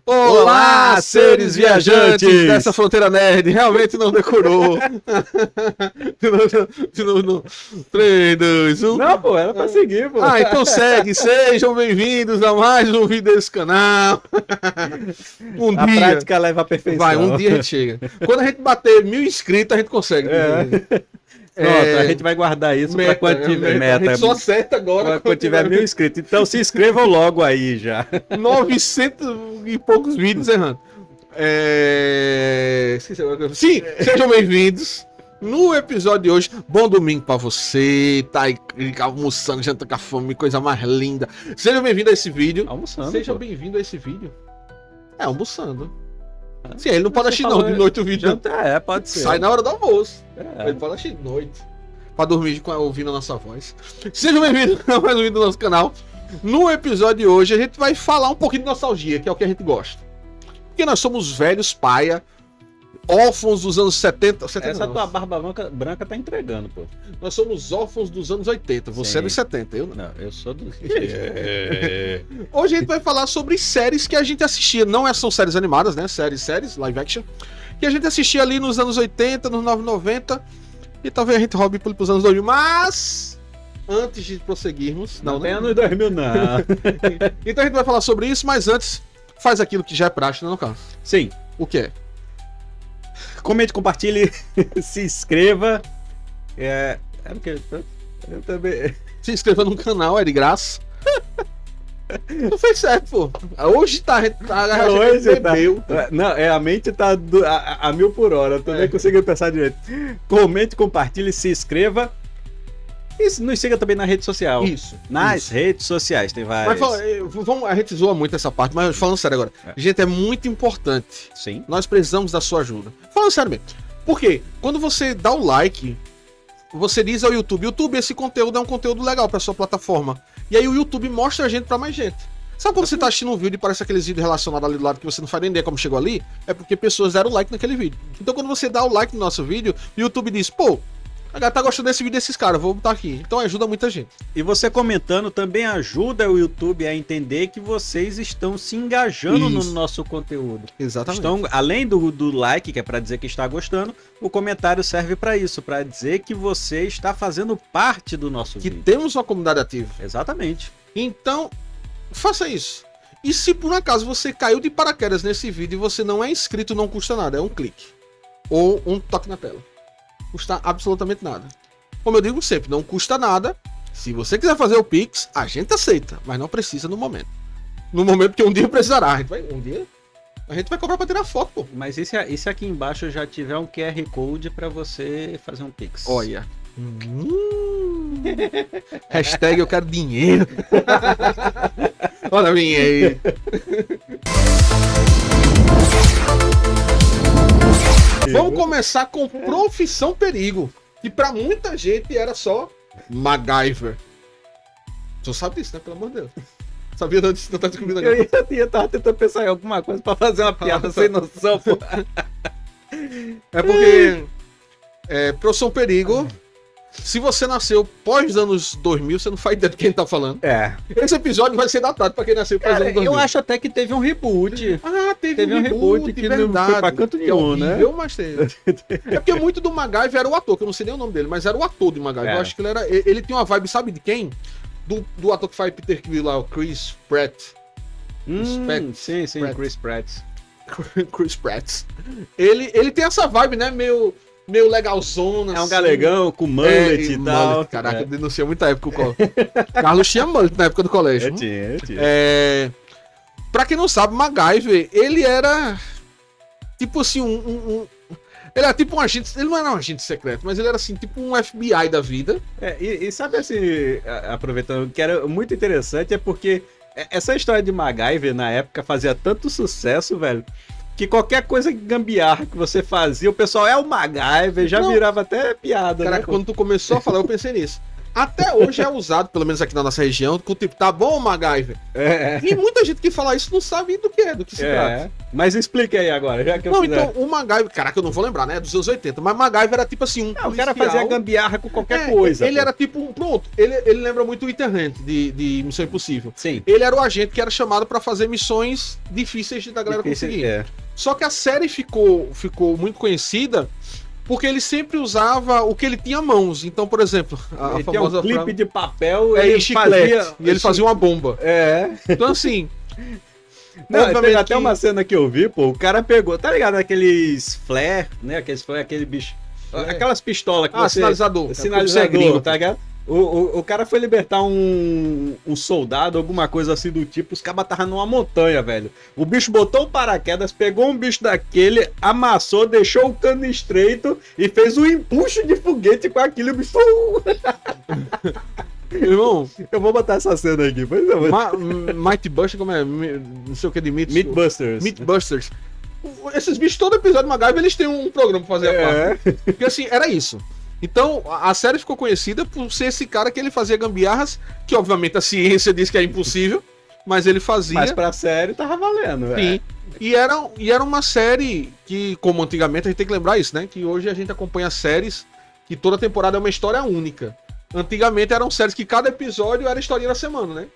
Olá, seres viajantes dessa fronteira nerd. Realmente não decorou. De novo. 3, 2, 1. Não, pô, era pra seguir, pô. Ah, então segue. Sejam bem-vindos a mais um vídeo desse canal. A prática leva à perfeição. Vai, um dia a gente chega. Quando a gente bater 1000 inscritos, a gente consegue. Pronto, a gente vai guardar isso para quando tiver meta. A gente só acerta agora quando tiver 1000 inscritos. Então se inscrevam logo aí já. 900 e poucos vídeos errando. Sim, sejam bem-vindos. No episódio de hoje, bom domingo pra você, tá aí almoçando, jantando com a fome, coisa mais linda. Seja bem-vindo a esse vídeo. Almoçando. Seja bem-vindo a esse vídeo. Almoçando. Sim, ele não pode assistir não, de noite o vídeo. Janta, pode ser. Sai na hora do almoço. Ele pode assistir de noite. Pra dormir ouvindo a nossa voz. Sejam bem-vindos a mais um vídeo do nosso canal. No episódio de hoje, a gente vai falar um pouquinho de nostalgia, que é o que a gente gosta. Porque nós somos velhos paia, órfãos dos anos 70. Essa não. Tua barba branca tá entregando, pô. Nós somos órfãos dos anos 80. Você Sim. É dos 70, eu não. Não, eu sou dos... Hoje a gente vai falar sobre séries que a gente assistia. Não são séries animadas, né? Séries, live action. Que a gente assistia ali nos anos 80, nos 90. E talvez a gente roube pros anos 2000. Mas, antes de prosseguirmos... Não tem anos 2000, não. Então a gente vai falar sobre isso, mas antes, faz aquilo que já é prático, não, Carlos? Sim. O que é? Comente, compartilhe, se inscreva. Porque eu também. Se inscreva no canal, é de graça. Não fez certo, pô. Hoje tá. Hoje tá. Não, a mente tá a 1000 por hora. Eu também consigo pensar direito. Comente, compartilhe, se inscreva. E nos siga também na rede social. Isso. Nas redes sociais, tem várias. Mas a gente zoa muito essa parte, mas falando sério agora. Gente, é muito importante. Sim. Nós precisamos da sua ajuda. Falando sério mesmo. Por quê? Quando você dá o like, você diz ao YouTube, esse conteúdo é um conteúdo legal pra sua plataforma. E aí o YouTube mostra a gente pra mais gente. Sabe quando você tá assistindo um vídeo e parece aqueles vídeos relacionados ali do lado que você não faz nem ideia como chegou ali? É porque pessoas deram like naquele vídeo. Então quando você dá o like no nosso vídeo, o YouTube diz, pô, a galera tá gostando desse vídeo desses caras, vou botar aqui. Então ajuda muita gente. E você comentando também ajuda o YouTube a entender que vocês estão se engajando no nosso conteúdo. Exatamente. Então, além do like, que é para dizer que está gostando, o comentário serve para isso, para dizer que você está fazendo parte do nosso vídeo. Que temos uma comunidade ativa. Exatamente. Então, faça isso. E se por um acaso você caiu de paraquedas nesse vídeo e você não é inscrito, não custa nada, é um clique. Ou um toque na tela. Custa absolutamente nada. Como eu digo sempre, não custa nada. Se você quiser fazer o Pix, a gente aceita, mas não precisa no momento. No momento que um dia precisará. A gente vai cobrar pra tirar foto, pô. Mas e se aqui embaixo já tiver um QR Code pra você fazer um Pix? Olha. Hashtag eu quero dinheiro. Olha a minha aí. Vamos começar com Profissão Perigo, que pra muita gente era só MacGyver. Tu sabe disso, né? Pelo amor de Deus. Sabia disso? Não tá descobrindo agora. Eu tava tentando pensar em alguma coisa pra fazer uma piada sem noção, pô. É porque Profissão Perigo, se você nasceu pós anos 2000, você não faz ideia do que a gente tá falando. Esse episódio vai ser datado pra quem nasceu pós anos 2000. Eu acho até que teve um reboot. Teve um reboot que não foi pra canto nenhum, né? Mas teve. É porque muito do MacGyver era o ator, que eu não sei nem o nome dele, mas era o ator de MacGyver. Eu acho que ele tinha uma vibe, sabe de quem? Do ator que faz Peter Quill lá, o Chris Pratt. Sim, Chris Pratt. Chris Pratt. Ele tem essa vibe, né? Meio legalzona. É um galegão com mullet e tal. Mullet, caraca, eu denunciei muita época o colégio. Carlos tinha mullet na época do colégio. Eu tinha. Pra quem não sabe, MacGyver, ele era tipo assim, ele era tipo um agente, ele não era um agente secreto, mas ele era assim, tipo um FBI da vida. E sabe assim, aproveitando, que era muito interessante, é porque essa história de MacGyver na época fazia tanto sucesso, velho, que qualquer coisa gambiarra que você fazia, o pessoal é o MacGyver, já virava até piada. Caraca, né? Quando tu começou a falar, eu pensei nisso. Até hoje é usado, pelo menos aqui na nossa região, com tipo, tá bom, MacGyver? E muita gente que fala isso não sabe do que se trata. Mas explica aí agora, já que eu então, o MacGyver, caraca, eu não vou lembrar, né? Dos anos 80, mas MacGyver era tipo assim, o cara fazia gambiarra com qualquer coisa. Ele era tipo, pronto, ele lembra muito o Ethan Hunt de Missão Impossível. Sim. Ele era o agente que era chamado pra fazer missões difíceis da galera conseguir. Só que a série ficou muito conhecida porque ele sempre usava o que ele tinha à mãos. Então, por exemplo, a famosa tinha um clipe de papel e chiclete, e ele fazia uma bomba. Então, assim... Não, teve até uma cena que eu vi, pô, o cara pegou, tá ligado? Aqueles flare, né? Aquele bicho... Aquelas pistolas que você... Sinalizador. Sinalizador, tá ligado? O cara foi libertar um soldado, alguma coisa assim do tipo, os cabas estavam numa montanha, velho. O bicho botou o paraquedas, pegou um bicho daquele, amassou, deixou o cano estreito e fez um empuxo de foguete com aquilo e o bicho... Irmão, eu vou botar essa cena aqui. Mighty Buster, como é? Não sei o que de Meatbusters. Meatbusters. Esses bichos, todo episódio de MacGyver, eles têm um programa pra fazer a parte. Porque assim, era isso. Então, a série ficou conhecida por ser esse cara que ele fazia gambiarras, que obviamente a ciência diz que é impossível, mas ele fazia. Mas pra série tava valendo, velho. Sim. E era uma série que, como antigamente, a gente tem que lembrar isso, né? Que hoje a gente acompanha séries que toda temporada é uma história única. Antigamente eram séries que cada episódio era a historinha da semana,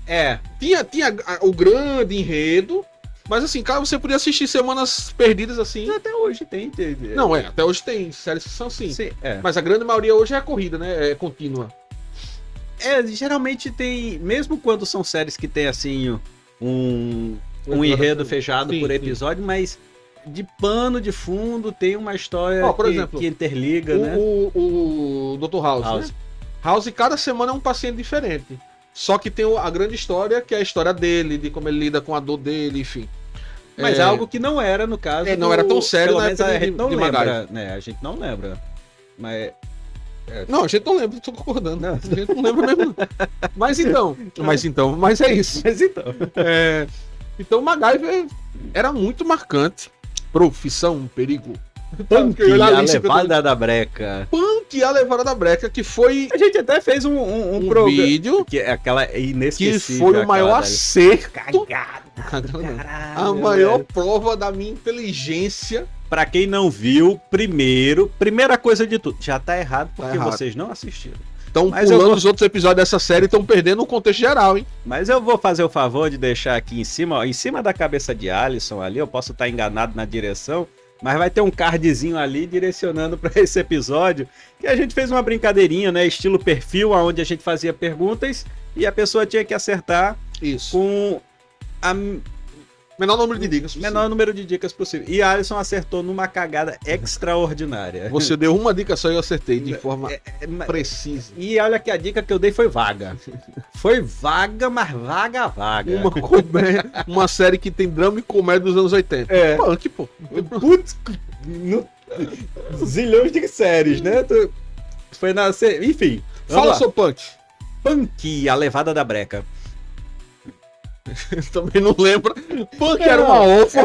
né? Tinha o grande enredo, mas assim, cara, você podia assistir semanas perdidas assim. Até hoje tem. Não, até hoje tem séries que são assim. Sim, mas a grande maioria hoje é corrida, né? É contínua. Geralmente tem, mesmo quando são séries que tem assim um enredo fechado por episódio, mas de pano de fundo tem uma história por exemplo, que interliga, né? O Dr. House. Né? House, cada semana é um paciente diferente. Só que tem a grande história, que é a história dele, de como ele lida com a dor dele, enfim. Mas é algo que não era, no caso. Não era tão sério, pelo menos a gente não lembra, né? A gente não lembra. Mas. Não, a gente não lembra, tô concordando. Não. A gente não lembra mesmo. Mas é isso. Então, o MacGyver era muito marcante. Profissão, perigo. Punk, a levada da breca. Punk, a levada da breca, que foi... A gente até fez um vídeo... Que é aquela inesquecível. Que foi o maior acerto. Cagado. Caralho, a maior prova da minha inteligência. Pra quem não viu, primeira coisa de tudo, já tá errado porque vocês não assistiram. Estão pulando os outros episódios dessa série e estão perdendo o contexto geral, hein? Mas eu vou fazer o favor de deixar aqui em cima da cabeça de Alisson ali, eu posso estar enganado na direção, mas vai ter um cardzinho ali direcionando para esse episódio, que a gente fez uma brincadeirinha, né? Estilo perfil, onde a gente fazia perguntas e a pessoa tinha que acertar com a... Menor número de dicas possível. E a Alisson acertou numa cagada extraordinária. Você deu uma dica só e eu acertei de forma precisa. E olha que a dica que eu dei foi vaga. Foi vaga, mas vaga. Uma série que tem drama e comédia dos anos 80. Punk, pô. Putz, zilhões de séries, né? Foi na... Enfim. Fala sobre Punk. Punk, a levada da breca. Também não lembro. Punk era uma órfã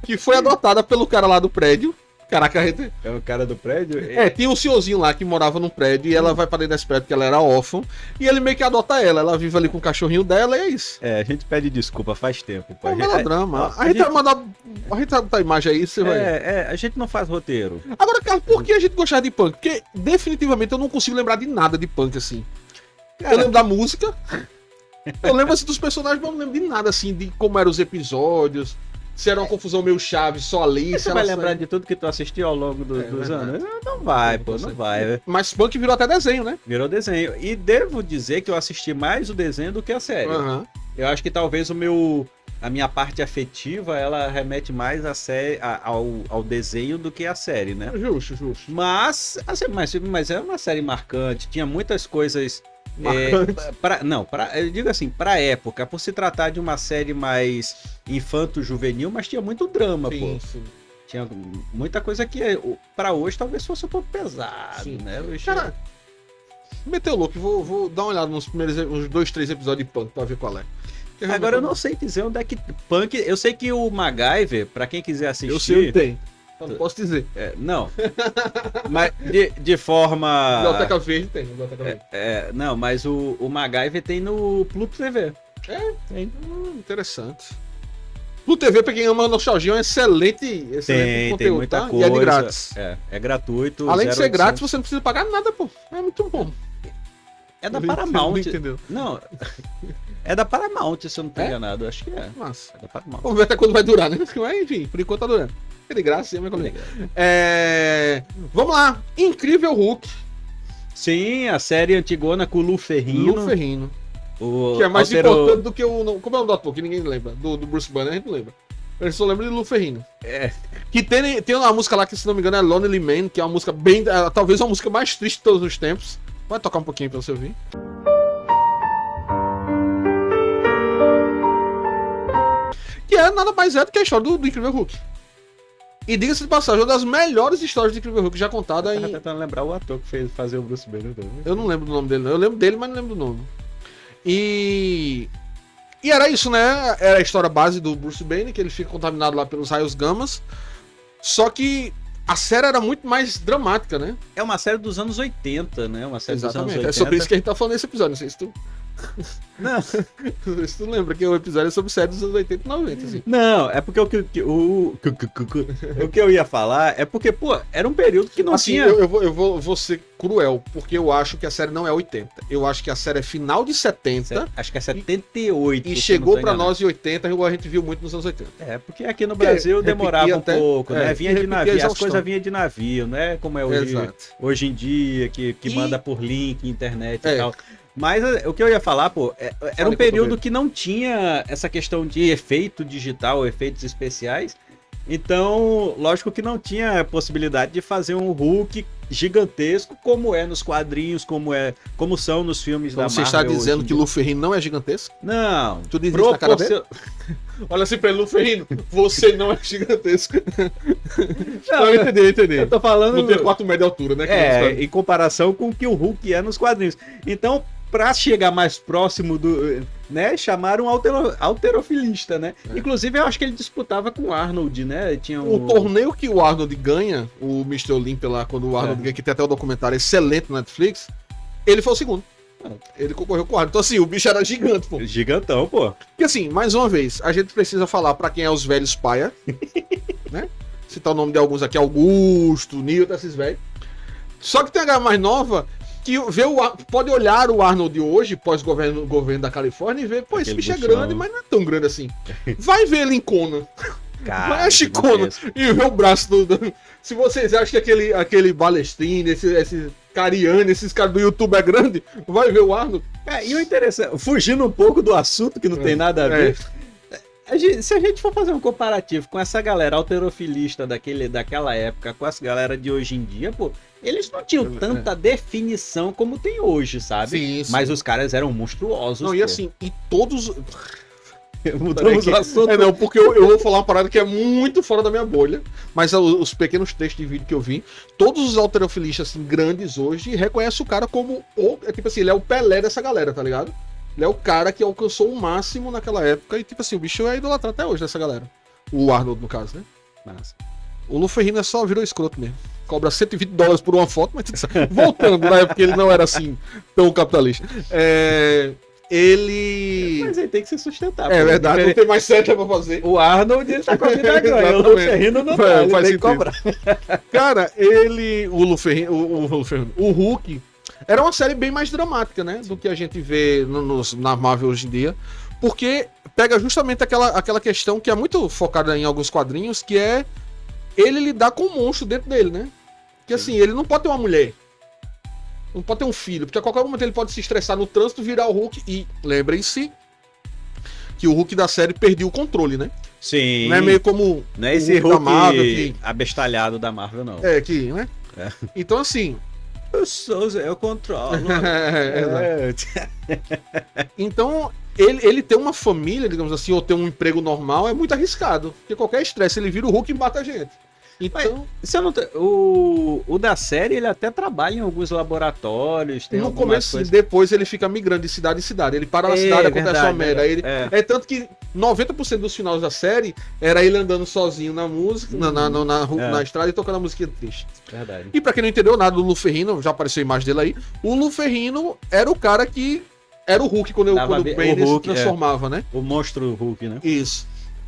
que foi adotada pelo cara lá do prédio. Caraca, é o cara do prédio? Tinha um senhorzinho lá que morava num prédio e ela vai pra dentro desse prédio porque ela era órfã. E ele meio que adota ela. Ela vive ali com o cachorrinho dela e é isso. A gente pede desculpa faz tempo. Pô. É melodrama. A gente vai mandar. A gente vai botar a imagem aí, você vai. A gente não faz roteiro. Agora, cara, por que a gente gostava de Punk? Porque definitivamente eu não consigo lembrar de nada de Punk assim. Cara, eu lembro da música. Eu lembro assim dos personagens, mas não lembro de nada assim, de como eram os episódios, se era uma confusão meio Chaves, só ali. Você vai lembrar de tudo que tu assistiu ao longo dos anos? Não vai, não vai. Mas Punk virou até desenho, né? Virou desenho. E devo dizer que eu assisti mais o desenho do que a série. Eu acho que talvez a minha parte afetiva, ela remete mais a série, ao desenho do que a série, né? Justo. Mas é uma série marcante, tinha muitas coisas... eu digo assim, pra época, por se tratar de uma série mais infanto-juvenil, mas tinha muito drama, sim. Tinha muita coisa que pra hoje talvez fosse um pouco pesado, né? Cara, meteu louco, vou dar uma olhada nos primeiros uns 2-3 episódios de Punk pra ver qual é. Agora eu não sei dizer onde é que Punk... Eu sei que o MacGyver, pra quem quiser assistir... Eu sei onde tem. Só não posso dizer. Não. Mas de forma... Biblioteca Verde tem, Biblioteca Verde. Não, mas o MacGyver tem no Pluto TV. Tem. Interessante. Pluto TV, pra quem ama nostalgia, é um excelente conteúdo, tem muita tá? coisa. E é de grátis. É gratuito. Além de ser 0800. grátis, você não precisa pagar nada, pô. É muito bom. É da Não Paramount. entendeu. Não, é da Paramount, se eu não tô enganado. Acho que é. Massa. É da Paramount. Vamos ver até quando vai durar, né? Mas, enfim, por enquanto tá durando. É de graça, mas como vamos lá. Incrível Hulk. Sim, a série antigona com o Lu Ferrigno. Lu Ferrigno. O Que é mais importante do que o... Como é o nome do ator? Que ninguém lembra. Do Bruce Banner, a gente não lembra. A gente só lembra de Lu Ferrigno. Que tem uma música lá que, se não me engano, é Lonely Man, que é uma música bem... talvez a música mais triste de todos os tempos. Pode tocar um pouquinho pra você ouvir. Que é nada mais do que a história do Incrível Hulk. E diga-se de passagem, uma das melhores histórias de Incrível Hulk já contada Eu tava em... tentando lembrar o ator que fez fazer o Bruce Banner. Eu não lembro do nome dele, não. Eu lembro dele, mas não lembro do nome. E era isso, né? Era a história base do Bruce Banner, que ele fica contaminado lá pelos raios gamas. Só que a série era muito mais dramática, né? É uma série dos anos 80, né? Uma série dos anos Exatamente. 80. É sobre isso que a gente tá falando nesse episódio. Não sei se tu... Não. Se tu lembra que o episódio é sobre séries dos anos 80 e 90, assim. Não, é porque o que eu ia falar é porque, pô, era um período que não Assim, tinha... eu vou ser cruel, porque eu acho que a série não é 80. Eu acho que a série é final de 70 Acho que é 78. e se chegou não tô pra enganado. nós em 80, igual a gente viu muito nos anos 80. É, porque aqui no Brasil demorava um até- pouco, né? Vinha de repetia a navio, as exaustão. coisas vinham de navio, né? Como é hoje, Exato. hoje em dia, que E- manda por link, internet e É. tal. Mas o que eu ia falar, pô, era um enquanto eu período vejo. que não tinha essa questão de efeito digital, efeitos especiais. Então, lógico que não tinha a possibilidade de fazer um Hulk gigantesco como é nos quadrinhos, como são nos filmes Então da você Marvel. está dizendo hoje em que dia. Lu Ferrigno não é gigantesco? Não. Tu diz isso na cara dele? Olha assim pra ele, Lu Ferrigno, você não é gigantesco. Não, eu entendi. Eu tô falando... Não tem 4 metros de altura, né? que nós falamos. em comparação com o que o Hulk é nos quadrinhos. Então, pra chegar mais próximo do... né, chamaram um halterofilista, né? Inclusive, eu acho que ele disputava com o Arnold, né? Tinha O torneio que o Arnold ganha, o Mr. Olympia lá, quando o Arnold ganha, que tem até o documentário excelente no Netflix, ele foi o segundo. Ele concorreu com o Arnold. Então, assim, o bicho era gigante, pô. Gigantão, pô. Porque, assim, mais uma vez, a gente precisa falar pra quem é os velhos paia, né? Citar o nome de alguns aqui, Augusto, Newton, esses velhos. Só que tem a galera mais nova que pode olhar o Arnold de hoje, pós-governo da Califórnia, e ver, pô, esse Aquele bicho é bichão. grande, mas não é tão grande assim. Vai ver ele em Conan. Cara, Vai a Chicona e vê o braço do... Se vocês acham que aquele Balestrini, esse Cariani, esses caras do YouTube é grande, vai ver o Arnold. E o interessante, fugindo um pouco do assunto, que não tem nada a ver... Se a gente for fazer um comparativo com essa galera alterofilista daquela época, com essa galera de hoje em dia, pô, eles não tinham tanta definição como tem hoje, sabe? Sim, sim. Mas os caras eram monstruosos. Não, pô. e assim, e todos... Mudamos o assunto. Não, porque eu vou falar uma parada que é muito fora da minha bolha, mas os pequenos textos de vídeo que eu vi, todos os alterofilistas, assim, grandes hoje, reconhecem o cara como tipo assim, ele é o Pelé dessa galera, tá ligado? Ele é o cara que alcançou o máximo naquela época e, tipo assim, o bicho é idolatrado até hoje dessa galera. O Arnold, no caso, né? Massa. O Lu Ferrigno só virou escroto mesmo. Cobra $120 por uma foto, mas tudo certo. Voltando, né? Porque ele não era assim, tão capitalista. Ele... Mas ele tem que se sustentar. É pô. verdade, não tem mais certo pra fazer. O Arnold, ele tá com a vida ganha. O Lu Ferrigno não tá, ele Faz tem que sentido. cobrar. Cara, o Hulk era uma série bem mais dramática, né? Do que a gente vê na Marvel hoje em dia. Porque pega justamente aquela questão que é muito focada em alguns quadrinhos, que é ele lidar com o monstro dentro dele, né? Que assim, ele não pode ter uma mulher. Não pode ter um filho, porque a qualquer momento ele pode se estressar no trânsito, virar o Hulk e lembrem-se que o Hulk da série perdeu o controle, né? Sim. Não é meio como Não é esse da Hulk Marvel, que... abestalhado da Marvel, não. né? É. Então assim... Eu controlo. Então, ele ter uma família, digamos assim, ou ter um emprego normal é muito arriscado. Porque qualquer estresse, ele vira o Hulk e mata a gente. Então, Se eu não o da série, ele até trabalha em alguns laboratórios. Tem no algumas começo, coisas... depois ele fica migrando de cidade em cidade. Ele para na cidade, acontece verdade, uma merda. Aí ele, é. é tanto que 90% dos finais da série era ele andando sozinho na música, na estrada e tocando a musiquinha triste. Verdade. E pra quem não entendeu nada do Lu Ferrino, já apareceu a imagem dele aí, o Lu Ferrino era o cara que era o Hulk quando o Banner se transformava, né? O monstro Hulk, né? Isso.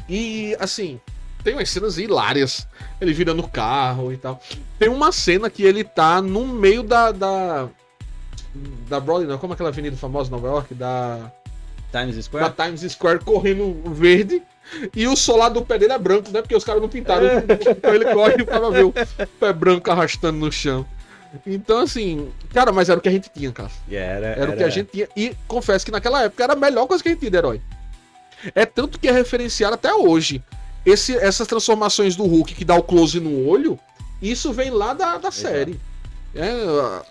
E, assim, tem umas cenas hilárias. Ele vira no carro e tal. Tem uma cena que ele tá no meio da Broadway, não, como é aquela avenida famosa em Nova York? Da Times Square? Da Times Square, correndo verde. E o solado do pé dele é branco, né? Porque os caras não pintaram. Então ele corre para ver o pé branco arrastando no chão. Então, assim, cara, mas era o que a gente tinha, cara. Era o que a gente tinha. E confesso que naquela época era a melhor coisa que a gente tinha de herói. É tanto que é referenciado até hoje. Essas transformações do Hulk que dá o close no olho, isso vem lá da série.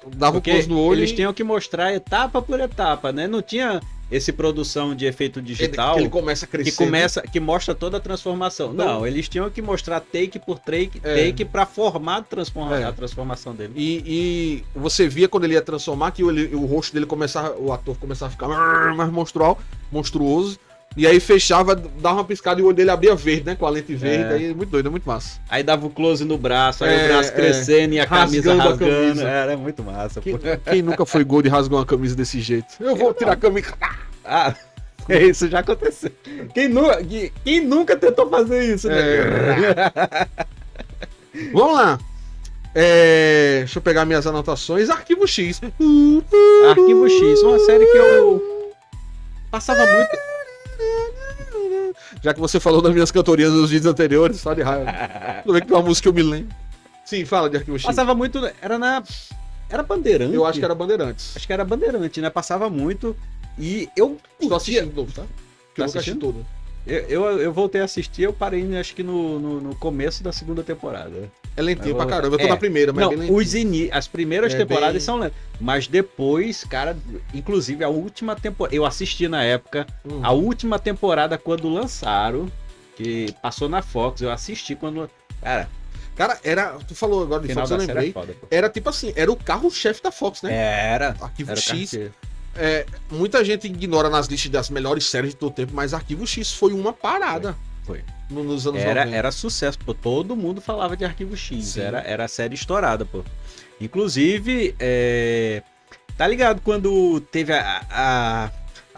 Dava porque o close no olho. Eles tinham que mostrar etapa por etapa, né? Não tinha esse produção de efeito digital. Ele começa a crescer. Que mostra toda a transformação. Então, não, eles tinham que mostrar take por take pra formar a transformação dele. E você via quando ele ia transformar que o rosto dele o ator começava a ficar mais monstruoso. E aí fechava, dava uma piscada e o olho dele abria verde, né? Com a lente verde. Aí é muito doido, é muito massa. Aí dava o close no braço, aí o braço crescendo e a camisa rasgando. Era muito massa. Quem nunca foi gordo e rasgou uma camisa desse jeito? Eu vou tirar a camisa. Isso já aconteceu. Quem nunca tentou fazer isso, né? Vamos lá. Deixa eu pegar minhas anotações. Arquivo X. Arquivo X, uma série que eu passava muito. Já que você falou das minhas cantorias nos vídeos anteriores, só de raiva. Tudo bem que tem uma música que eu me lembro. Sim, fala de Arquivo X. Passava muito. Era Bandeirante? Eu acho que era Bandeirantes. Acho que era Bandeirante, né? Passava muito. E eu. Estou assistindo de novo, tá? Porque eu nunca assisti tudo. Eu voltei a assistir, eu parei acho que no começo da segunda temporada. É lentinho pra caramba, eu tô na primeira, mas não, é bem lentinho. As primeiras temporadas são lentas. Mas depois, cara, inclusive a última temporada, eu assisti na época, a última temporada quando lançaram, que passou na Fox, eu assisti quando... Cara, tu falou agora de Fox, eu lembrei. Era tipo assim, era o carro-chefe da Fox, né? Era. Arquivo X. Muita gente ignora nas listas das melhores séries de todo o tempo, mas Arquivo X foi uma parada. Foi. Nos anos 90. Era sucesso, pô. Todo mundo falava de Arquivo X. Era a série estourada, pô. Inclusive, tá ligado quando teve a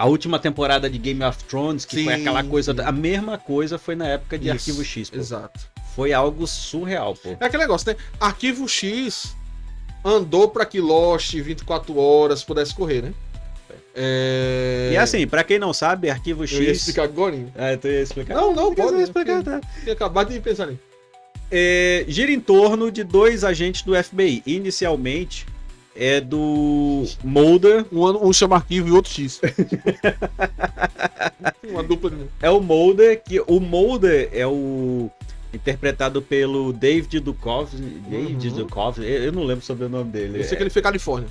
última temporada de Game of Thrones, que foi aquela coisa... A mesma coisa foi na época de Arquivo X, pô. Exato. Foi algo surreal, pô. É aquele negócio, né? Arquivo X andou pra que Lost 24 horas pudesse correr, né? E assim, pra quem não sabe, Arquivo X... Eu ia explicar agora, hein? Tu ia explicar? Não, pode explicar, tá? Tinha acabado de pensar nisso. Gira em torno de dois agentes do FBI. Inicialmente, é do Mulder. Um chama Arquivo e outro X. Uma dupla de... É o Mulder, que o Mulder é o... interpretado pelo David Duchovny. Eu não lembro sobre o nome dele. Eu sei que ele foi Califórnia.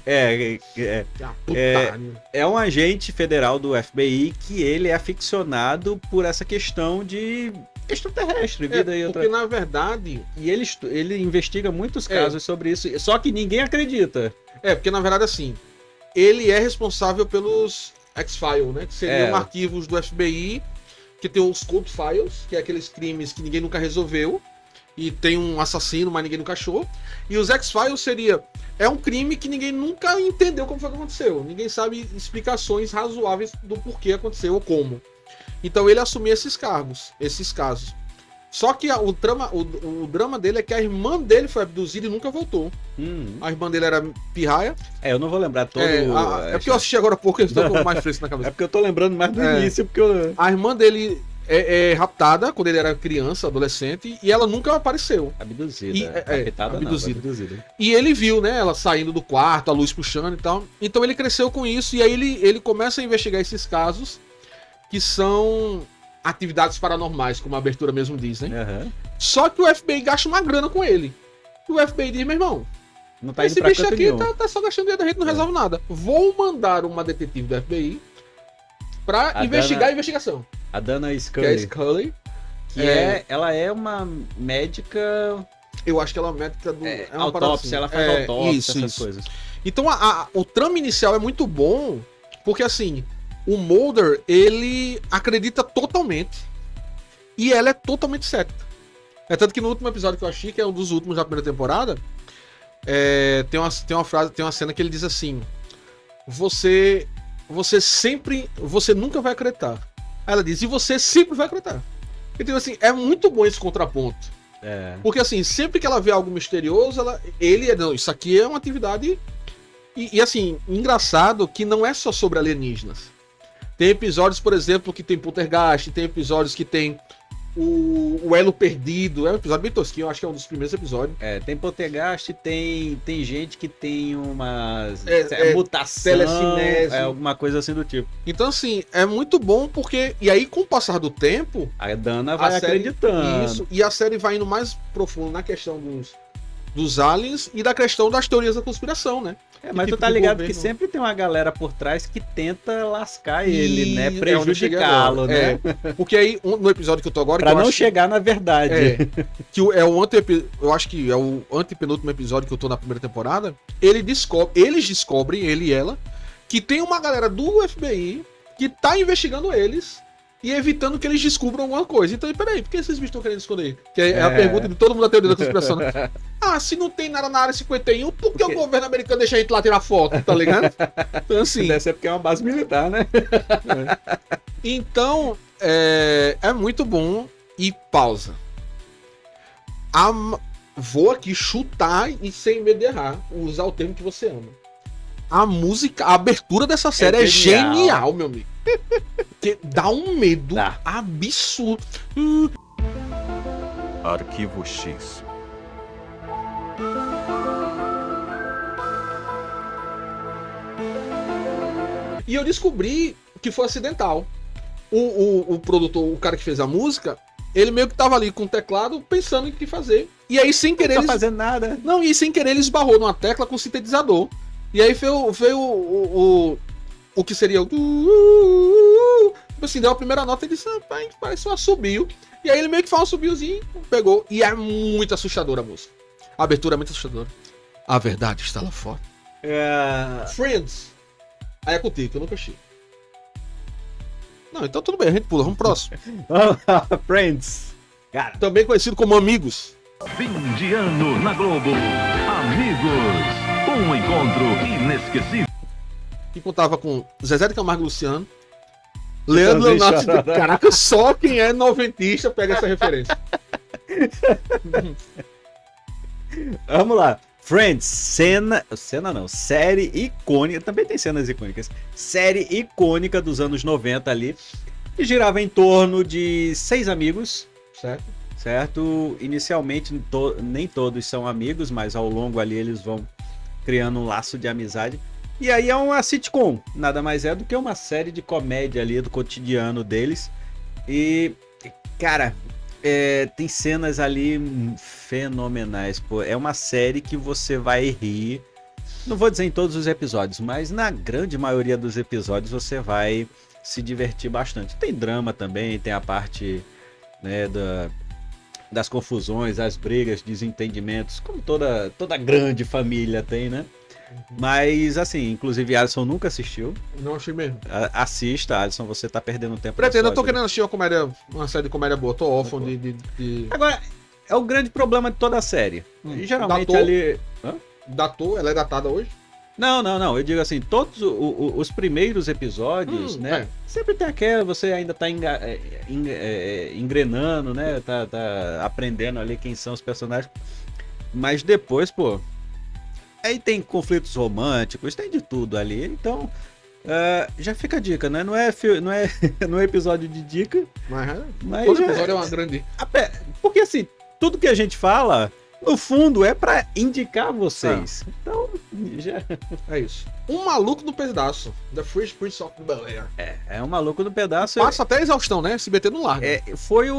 É um agente federal do FBI que ele é aficionado por essa questão de extraterrestre, vida e outra. Porque na verdade... E ele investiga muitos casos sobre isso, só que ninguém acredita. Porque na verdade assim, ele é responsável pelos X-Files, né? Que seriam arquivos do FBI... que tem os Cold Files, que é aqueles crimes que ninguém nunca resolveu, e tem um assassino, mas ninguém nunca achou. E os X-Files é um crime que ninguém nunca entendeu como foi que aconteceu. Ninguém sabe explicações razoáveis do porquê aconteceu ou como. Então ele assumiu esses casos. Só que o drama dele é que a irmã dele foi abduzida e nunca voltou. A irmã dele era pirraia. Eu não vou lembrar todo... porque eu assisti agora há pouco, eu estou com mais fresco na cabeça. É porque eu tô lembrando mais do início, porque A irmã dele é raptada quando ele era criança, adolescente, e ela nunca apareceu. Abduzida. Abduzida. E ele viu, né, ela saindo do quarto, a luz puxando e tal. Então ele cresceu com isso, e aí ele começa a investigar esses casos, que são... atividades paranormais, como a abertura mesmo diz, né? Só que o FBI gasta uma grana com ele. O FBI diz, meu irmão, não tá esse bicho aqui tá só gastando dinheiro da gente, não resolve nada. Vou mandar uma detetive do FBI pra investigar a investigação. A Dana Scully. Que é a Scully. Ela é uma médica... Eu acho que ela é uma médica do... É uma parada autópsia, assim. ela faz autópsia, isso, essas isso. coisas. Então o trama inicial é muito bom, porque assim, o Mulder, ele acredita totalmente, e ela é totalmente cética. É tanto que no último episódio que eu achei, que é um dos últimos da primeira temporada, tem uma cena que ele diz assim: você nunca vai acreditar. Aí ela diz, e você sempre vai acreditar. Então assim, é muito bom esse contraponto. Porque assim, sempre que ela vê algo misterioso, não, isso aqui é uma atividade. E assim, engraçado que não é só sobre alienígenas. Tem episódios, por exemplo, que tem poltergeist, tem episódios que tem o Elo Perdido. É um episódio bem tosquinho, eu acho que é um dos primeiros episódios. Tem poltergeist, tem gente que tem umas mutação, telecinese. alguma coisa assim do tipo. Então assim, é muito bom porque... E aí, com o passar do tempo... A Dana vai acreditando. Isso, e a série vai indo mais profundo na questão dos aliens e da questão das teorias da conspiração, né? Mas tu tá ligado que sempre tem uma galera por trás que tenta lascar ele, né? Prejudicá-lo, né? Porque aí, no episódio que eu tô agora... Pra não chegar na verdade. Eu acho que é o antepenúltimo episódio que eu tô na primeira temporada. Eles descobrem, ele e ela, que tem uma galera do FBI que tá investigando eles e evitando que eles descubram alguma coisa. Então, peraí, por que esses bichos estão querendo esconder? Que é a pergunta de todo mundo da teoria da conspiração, né? Se não tem nada na área 51, por que o governo americano deixa a gente lá tirar foto, tá ligado? Então, assim... Deve ser porque é uma base militar, né? Então, é muito bom. E pausa. Vou aqui chutar e sem medo de errar, usar o termo que você ama. A música, a abertura dessa série é genial, meu amigo. Dá um medo absurdo. Arquivo X. E eu descobri que foi acidental. O produtor, o cara que fez a música, ele meio que tava ali com o teclado pensando em o que fazer. E aí, sem querer. Não tá fazendo nada. Não, e sem querer ele esbarrou numa tecla com sintetizador. E aí veio o que seria o... Tipo assim, deu a primeira nota e disse, parece um assobio. E aí ele meio que faz um assobiozinho, pegou. E é muito assustadora a música. A abertura é muito assustadora. A verdade está lá fora. Friends. Aí é contigo, que eu nunca achei. Não, então tudo bem, a gente pula, vamos pro próximo. Friends. Cara. Também conhecido como Amigos. Fim de ano na Globo. Amigos. Um encontro inesquecível. Que contava com Zezé de Camargo e Luciano, Leandro Leonardo. Caraca, só quem é noventista pega essa referência. Vamos lá. Friends, série icônica, também tem cenas icônicas. Série icônica dos anos 90 ali, que girava em torno de 6 amigos, certo? Inicialmente nem todos são amigos, mas ao longo ali eles vão criando um laço de amizade. E aí é uma sitcom, nada mais é do que uma série de comédia ali do cotidiano deles. E, cara, tem cenas ali fenomenais, pô. É uma série que você vai rir, não vou dizer em todos os episódios, mas na grande maioria dos episódios você vai se divertir bastante. Tem drama também, tem a parte, né, das confusões, as brigas, desentendimentos, como toda grande família tem, né? Mas, assim, inclusive Alisson nunca assistiu. Não achei mesmo. Assista, Alisson, você tá perdendo tempo. Pretendo, eu tô querendo assistir uma série de comédia boa, tô órfão de... Agora, é o grande problema de toda a série. Geralmente datou, ali... Datou? Ela é datada hoje? Não, eu digo assim, todos os primeiros episódios, né? Sempre tem aquela, você ainda tá engrenando, né? Tá aprendendo ali quem são os personagens. Mas depois, pô... Aí tem conflitos românticos, tem de tudo ali. Então, já fica a dica, né? Não é episódio de dica. Mas todo episódio é uma grande... Porque assim, tudo que a gente fala, no fundo, é pra indicar vocês. Então, já... É isso. Um maluco no pedaço. The Fresh Prince of Bel-Air. É um maluco no pedaço. Passa até a exaustão, né? SBT não larga. Foi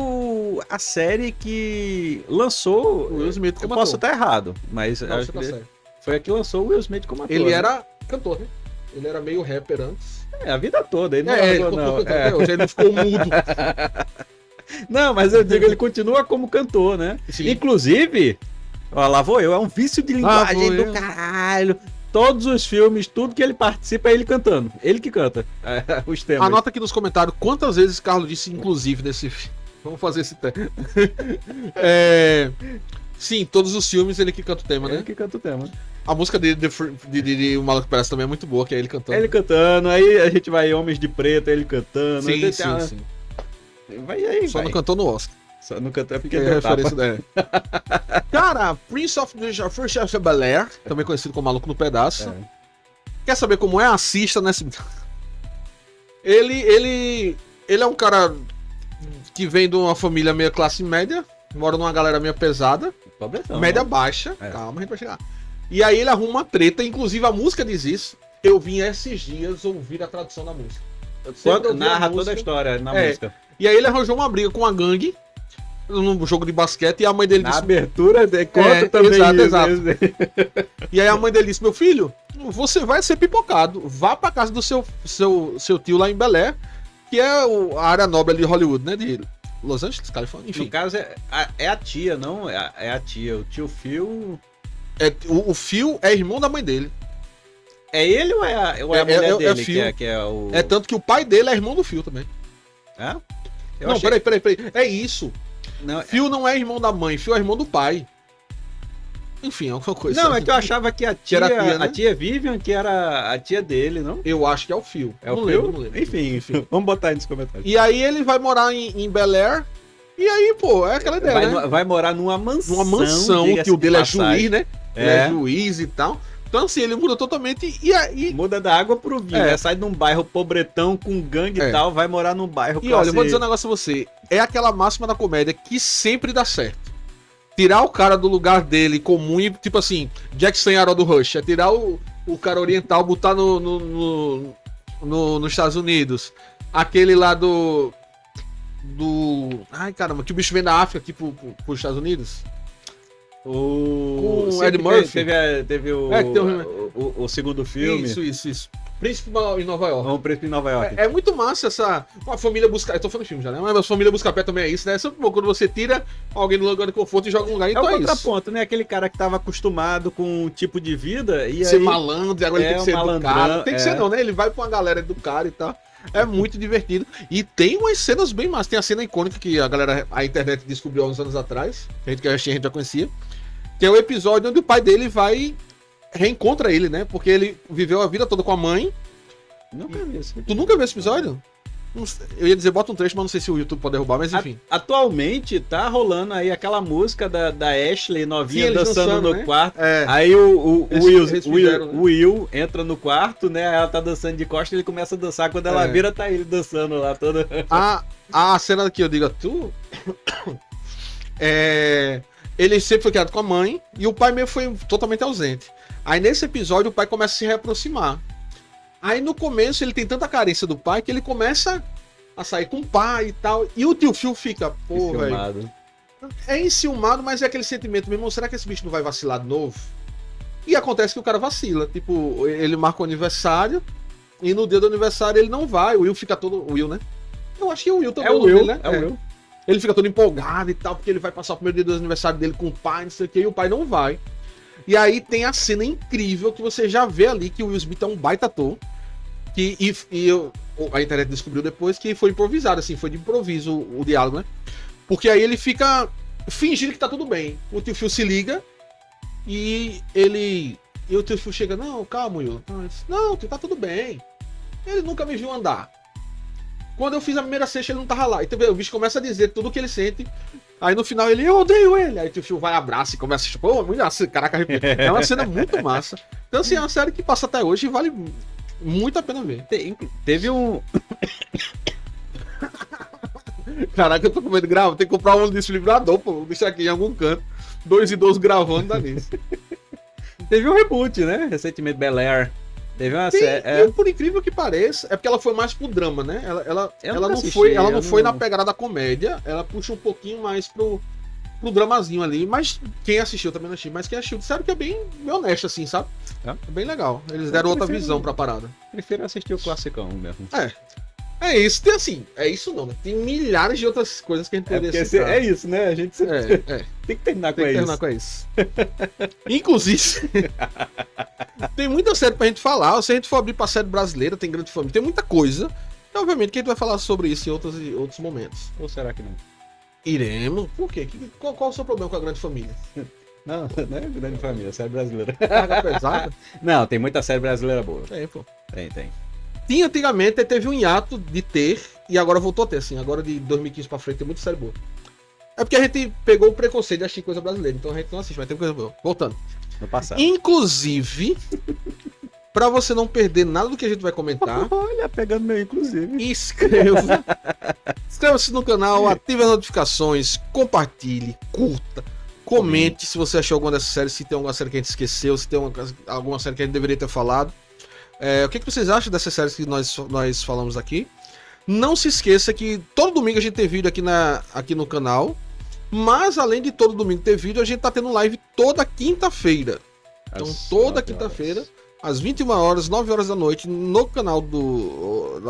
a série que lançou... O Will Smith como ator. Posso estar errado, mas... Não, você tá certo. Foi a que lançou o Will Smith como ator. Ele era cantor, né? Ele era meio rapper antes. A vida toda. Ele não Hoje ele não ficou mudo. Não, mas eu digo, ele continua como cantor, né? Sim. Inclusive, Ó, lá vou eu, é um vício de linguagem do caralho. Todos os filmes, tudo que ele participa é ele cantando. Ele que canta os temas. Anota aqui nos comentários quantas vezes Carlos disse inclusive nesse filme. Vamos fazer esse tema. Sim, todos os filmes ele que canta o tema, né? Ele que canta o tema. A música de O Maluco Pedaço também é muito boa, que é ele cantando. Ele cantando, aí a gente vai Homens de Preto, ele cantando. Sim, sim. Vai aí, Só não cantou no Oscar. Só não cantou porque Que é deu referência tapa. Cara, Prince of Bel-Air, também conhecido como Maluco no Pedaço. Quer saber como é? Assista nesse. Ele é um cara que vem de uma família meio classe média, mora numa galera meio pesada, Pobretão, média né? baixa. Calma, a gente vai chegar. E aí ele arruma uma treta, inclusive a música diz isso. Eu vim esses dias ouvir a tradução da música. Narra toda a história na música. E aí ele arranjou uma briga com a gangue num jogo de basquete e a mãe dele Na disse... abertura conta também exato. isso. E aí a mãe dele disse, meu filho, você vai ser pipocado. Vá pra casa do seu tio lá em Bel-Air, que é a área nobre de Hollywood, né? De Los Angeles, Califórnia, enfim. No caso, é a tia, não? É a tia. O tio Phil... O Phil é irmão da mãe dele. É ele ou é a mulher dele? Phil. Que é o... É tanto que o pai dele é irmão do Phil também. É? Não, peraí. É isso. Não, Phil não é irmão da mãe, Phil é irmão do pai. Enfim, é alguma coisa. Não, é que eu achava que a tia, era a tia, né? a tia Vivian, que era a tia dele, não? Eu acho que é o Phil. É o Não Phil? lembro. Enfim, vamos botar aí nos comentários. E aí ele vai morar em Bel-Air. E aí, pô, é aquela ideia, né? Vai morar numa mansão. Numa mansão, diga-se que o de dele é passagem. juiz, né? Ele é juiz e tal. Então, assim, ele muda totalmente. E aí. Muda da água pro vinho, né? Sai de um bairro pobretão com gangue e tal, vai morar num bairro E olha, eu vou dizer um negócio a você. É aquela máxima da comédia que sempre dá certo. Tirar o cara do lugar dele comum e, tipo assim, Jack Sanharó do Rush. É tirar o cara oriental, botar nos Estados Unidos. Aquele lá do. Ai, caramba, que o bicho vem da África aqui pros Estados Unidos. Com o Ed Murphy. Teve o segundo filme. Isso. Príncipe em Nova York. Um Príncipe em Nova York. É muito massa essa. A família buscar. Eu tô falando de filme já, né? Mas a família buscar pé também é isso, né? É sempre bom quando você tira alguém do lugar de conforto e joga um lugar. Então é o isso. contraponto, né? Aquele cara que tava acostumado com um tipo de vida e ser aí... malandro, e agora ele tem que ser educado. Tem que ser não, né? Ele vai pra uma galera educada e tal. É muito divertido. E tem umas cenas bem massas. Tem a cena icônica que a internet descobriu há uns anos atrás, que a gente já conhecia, que é o episódio onde o pai dele reencontra ele, né? Porque ele viveu a vida toda com a mãe. Nunca vi esse episódio. Tu nunca viu esse episódio? Eu ia dizer, bota um trecho, mas não sei se o YouTube pode derrubar, mas enfim. Atualmente tá rolando aí aquela música da Ashley novinha Sim, dançando no né? quarto. É. Aí o fizeram, né? Will entra no quarto, né? Ela tá dançando de costas, ele começa a dançar. Quando ela vira, tá ele dançando lá toda. A cena que eu digo a tu. Ele sempre foi criado com a mãe e o pai meio foi totalmente ausente. Aí nesse episódio o pai começa a se reaproximar. Aí no começo ele tem tanta carência do pai que ele começa a sair com o pai e tal. E o tio Phil fica, pô, velho. É enciumado, mas é aquele sentimento mesmo. Será que esse bicho não vai vacilar de novo? E acontece que o cara vacila. Tipo, ele marca o aniversário e no dia do aniversário ele não vai. O Will fica todo. O Will, né? Eu acho que é o Will também. É o Will, né? É o Will. Ele fica todo empolgado e tal, porque ele vai passar o primeiro dia do aniversário dele com o pai, não sei o que, e o pai não vai. E aí tem a cena incrível que você já vê ali que o Will Smith é um baita ator. A internet descobriu depois que foi improvisado, assim, foi de improviso o diálogo, né? Porque aí ele fica fingindo que tá tudo bem. O tio Phil se liga e o tio Phil chega, não, calma, Will. Não, tá tudo bem. Ele nunca me viu andar. Quando eu fiz a primeira sexta, ele não tava lá. Então o bicho começa a dizer tudo o que ele sente. Aí no final eu odeio ele. Aí o tio Phil vai, abraça e começa a chupar. Pô, muito massa, caraca, é uma cena muito massa. Então, assim, é uma série que passa até hoje e vale muito a pena ver. Teve um. Caraca, eu tô com medo de gravar. Tem que comprar um desfibrilador, pô. Vou deixar aqui em algum canto. 2 idosos gravando dá nisso. Teve um reboot, né? Recentemente, Bel-Air. Teve uma série. Por incrível que pareça, é porque ela foi mais pro drama, né? Ela não foi na pegada da comédia, ela puxa um pouquinho mais pro dramazinho ali. Mas quem assistiu também não assistiu, mas quem assistiu disseram que é bem honesto, assim, sabe? É bem legal. Eles deram outra visão pra parada. Prefiro assistir o classicão mesmo. É isso, tem assim, é isso não, né? Tem milhares de outras coisas que a gente poderia citar. É isso, né? A gente sempre É, tem que terminar com tem que terminar isso. com isso. Inclusive, tem muita série pra gente falar. Se a gente for abrir pra série brasileira, tem Grande Família, tem muita coisa. E, obviamente que a gente vai falar sobre isso em outros momentos. Ou será que não? Iremos. Por quê? Qual o seu problema com a Grande Família? Não, não é Grande Família, é série brasileira. Carga pesada? Não, tem muita série brasileira boa. É, pô. Tem. Tinha antigamente, teve um hiato de ter, e agora voltou a ter, assim. Agora de 2015 pra frente tem muita série boa. É porque a gente pegou o preconceito de assistir coisa brasileira, então a gente não assiste, mas tem coisa boa. Voltando. No passado. Inclusive, pra você não perder nada do que a gente vai comentar, Olha, pegando meu inclusive. inscreva-se no canal, ative as notificações, compartilhe, curta, comente se você achou alguma dessas séries, se tem alguma série que a gente esqueceu, se tem alguma série que a gente deveria ter falado. O que vocês acham dessas séries que nós falamos aqui? Não se esqueça que todo domingo a gente tem vídeo aqui no canal, mas além de todo domingo ter vídeo, a gente tá tendo live toda quinta-feira. Então toda quinta-feira, às 21 horas, 9 horas da noite, no canal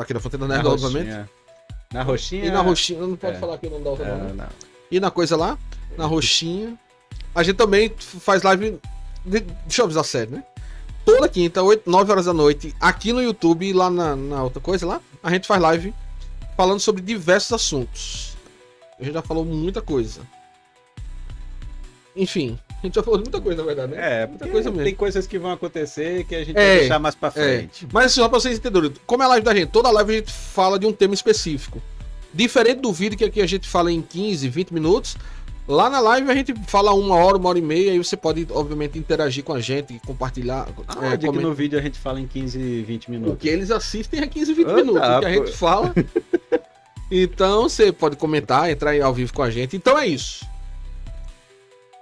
aqui da Fonte da Nerd, obviamente. Na Roxinha. E na Roxinha, não pode falar aqui o nome da outra não. Não. E na coisa lá, na Roxinha. A gente também faz live. Deixa eu avisar sério, né? Toda quinta, 9 horas da noite, aqui no YouTube e lá na outra coisa lá, a gente faz live falando sobre diversos assuntos. A gente já falou muita coisa. Enfim, a gente já falou de muita coisa, na verdade, né? Muita coisa mesmo. Tem coisas que vão acontecer que a gente vai deixar mais pra frente. Mas assim, só pra vocês entenderem, como é a live da gente, toda live a gente fala de um tema específico. Diferente do vídeo que aqui a gente fala em 15, 20 minutos, lá na live a gente fala 1 hora e meia, aí você pode, obviamente, interagir com a gente, compartilhar. Que no vídeo a gente fala em 15, 20 minutos. O que eles assistem é 15, 20 minutos. O que a gente fala. Então você pode comentar, entrar aí ao vivo com a gente. Então é isso.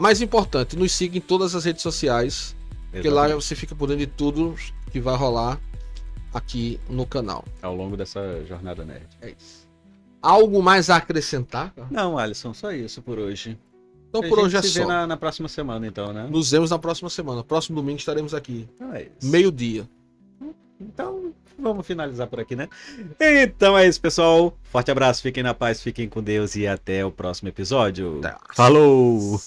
Mais importante, nos siga em todas as redes sociais, porque lá você fica por dentro de tudo que vai rolar aqui no canal. Ao longo dessa jornada nerd. É isso. Algo mais a acrescentar? Não, Alisson, só isso por hoje. Então por hoje é se só. vê na próxima semana, então, né? Nos vemos na próxima semana. Próximo domingo estaremos aqui. Então é isso. Meio-dia. Então, vamos finalizar por aqui, né? Então é isso, pessoal. Forte abraço, fiquem na paz, fiquem com Deus e até o próximo episódio. Tá. Falou!